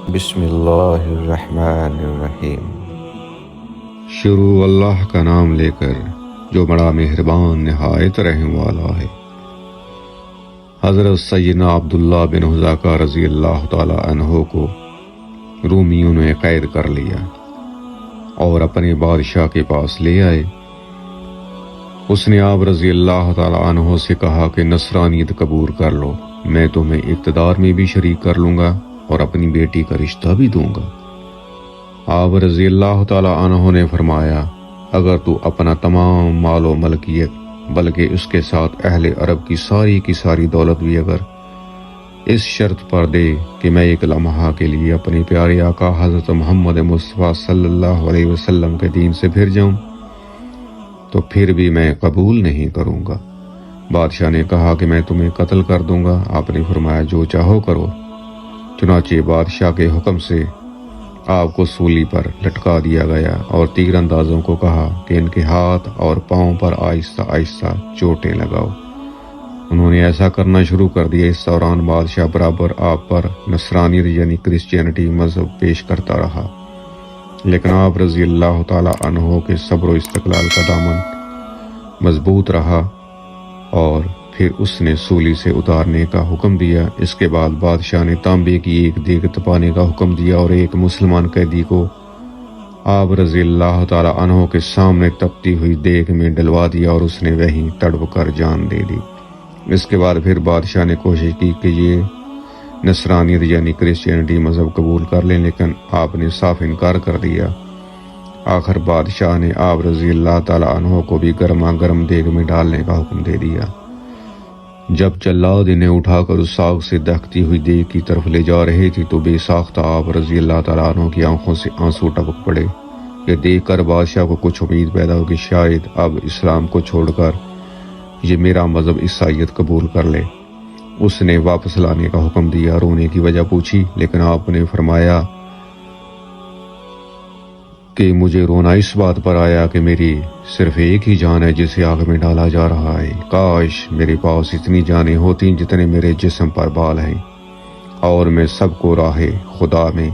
بسم اللہ الرحمن الرحیم۔ شروع اللہ کا نام لے کر جو بڑا مہربان نہایت رحم والا ہے۔ حضرت سیدنا عبداللہ بن حذافہ رضی اللہ تعالی عنہ کو رومیوں نے قید کر لیا اور اپنے بادشاہ کے پاس لے آئے۔ اس نے آپ رضی اللہ تعالی عنہ سے کہا کہ نصرانیت قبول کر لو، میں تمہیں اقتدار میں بھی شریک کر لوں گا اور اپنی بیٹی کا رشتہ بھی دوں گا۔ آپ رضی اللہ تعالی عنہ نے فرمایا، اگر تو اپنا تمام مال و ملکیت بلکہ اس کے ساتھ اہل عرب کی ساری دولت بھی اگر اس شرط پر دے کہ میں ایک لمحہ کے لیے اپنے پیارے آقا حضرت محمد مصطفیٰ صلی اللہ علیہ وسلم کے دین سے پھر جاؤں تو پھر بھی میں قبول نہیں کروں گا۔ بادشاہ نے کہا کہ میں تمہیں قتل کر دوں گا۔ آپ نے فرمایا جو چاہو کرو۔ چنانچہ بادشاہ کے حکم سے آپ کو سولی پر لٹکا دیا گیا اور تیر اندازوں کو کہا کہ ان کے ہاتھ اور پاؤں پر آہستہ آہستہ چوٹیں لگاؤ۔ انہوں نے ایسا کرنا شروع کر دیا۔ اس دوران بادشاہ برابر آپ پر نصرانیت یعنی کرسچینٹی مذہب پیش کرتا رہا، لیکن آپ رضی اللہ تعالی عنہ کے صبر و استقلال کا دامن مضبوط رہا اور پھر اس نے سولی سے اتارنے کا حکم دیا۔ اس کے بعد بادشاہ نے تانبے کی ایک دیگ تپانے کا حکم دیا اور ایک مسلمان قیدی کو آپ رضی اللہ تعالی عنہ کے سامنے تپتی ہوئی دیگ میں ڈلوا دیا اور اس نے وہیں تڑپ کر جان دے دی۔ اس کے بعد پھر بادشاہ نے کوشش کی کہ یہ نصرانیت یعنی کرسچینٹی مذہب قبول کر لیں، لیکن آپ نے صاف انکار کر دیا۔ آخر بادشاہ نے آپ رضی اللہ تعالی عنہ کو بھی گرما گرم دیگ میں ڈالنے کا حکم دے دیا۔ جب جلاد انہیں اٹھا کر اس آگ سے دہکتی ہوئی دیگ کی طرف لے جا رہے تھے تو بے ساختہ آپ رضی اللہ تعالیٰ عنہ کی آنکھوں سے آنسو ٹپک پڑے۔ یہ دیکھ کر بادشاہ کو کچھ امید پیدا ہو کہ شاید اب اسلام کو چھوڑ کر یہ میرا مذہب عیسائیت قبول کر لے۔ اس نے واپس لانے کا حکم دیا۔ رونے کی وجہ پوچھی، لیکن آپ نے فرمایا کہ مجھے رونا اس بات پر آیا کہ میری صرف ایک ہی جان ہے جسے آگ میں ڈالا جا رہا ہے۔ کاش میرے پاس اتنی جانیں ہوتی جتنے میرے جسم پر بال ہیں اور میں سب کو راہ خدا میں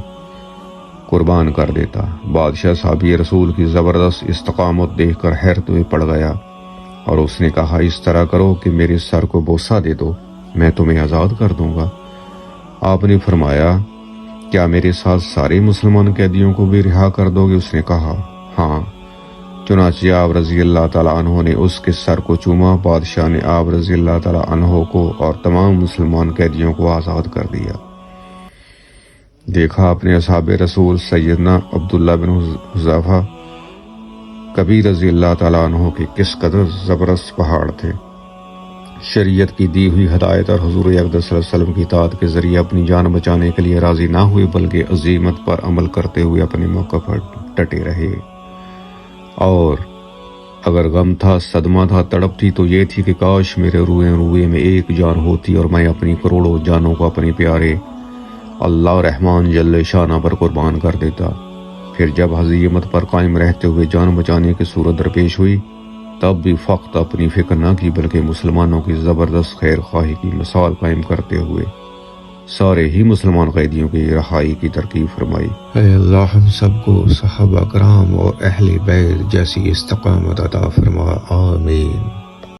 قربان کر دیتا۔ بادشاہ صحابی رسول کی زبردست استقامت دیکھ کر حیرت میں پڑ گیا اور اس نے کہا، اس طرح کرو کہ میرے سر کو بوسہ دے دو، میں تمہیں آزاد کر دوں گا۔ آپ نے فرمایا، کیا میرے ساتھ سارے مسلمان قیدیوں کو بھی رہا کر دو گے؟ اس نے کہا، ہاں۔ چنانچہ آپ رضی اللہ تعالیٰ عنہ نے اس کے سر کو چوما۔ بادشاہ نے آپ رضی اللہ تعالیٰ عنہ کو اور تمام مسلمان قیدیوں کو آزاد کر دیا۔ دیکھا اپنے اصحاب رسول سیدنا عبداللہ بن حذافہ کبیر رضی اللہ تعالیٰ عنہ کے کس قدر زبردست پہاڑ تھے۔ شریعت کی دی ہوئی ہدایت اور حضور اقدس صلی اللہ علیہ وسلم کی اطاعت کے ذریعے اپنی جان بچانے کے لیے راضی نہ ہوئے بلکہ عزیمت پر عمل کرتے ہوئے اپنے موقع پر ڈٹے رہے۔ اور اگر غم تھا، صدمہ تھا، تڑپ تھی تو یہ تھی کہ کاش میرے روئے میں ایک جان ہوتی اور میں اپنی کروڑوں جانوں کو اپنے پیارے اللہ رحمان جل شانہ پر قربان کر دیتا۔ پھر جب عزیمت پر قائم رہتے ہوئے جان بچانے کی صورت درپیش ہوئی تب بھی فقط اپنی فکر نہ کی بلکہ مسلمانوں کی زبردست خیر خواہی کی مثال قائم کرتے ہوئے سارے ہی مسلمان قیدیوں کی رہائی کی ترغیب فرمائی۔ اے اللہ ہم سب کو صحابہ کرام اور اہل بیت جیسی استقامت عطا فرما، آمین۔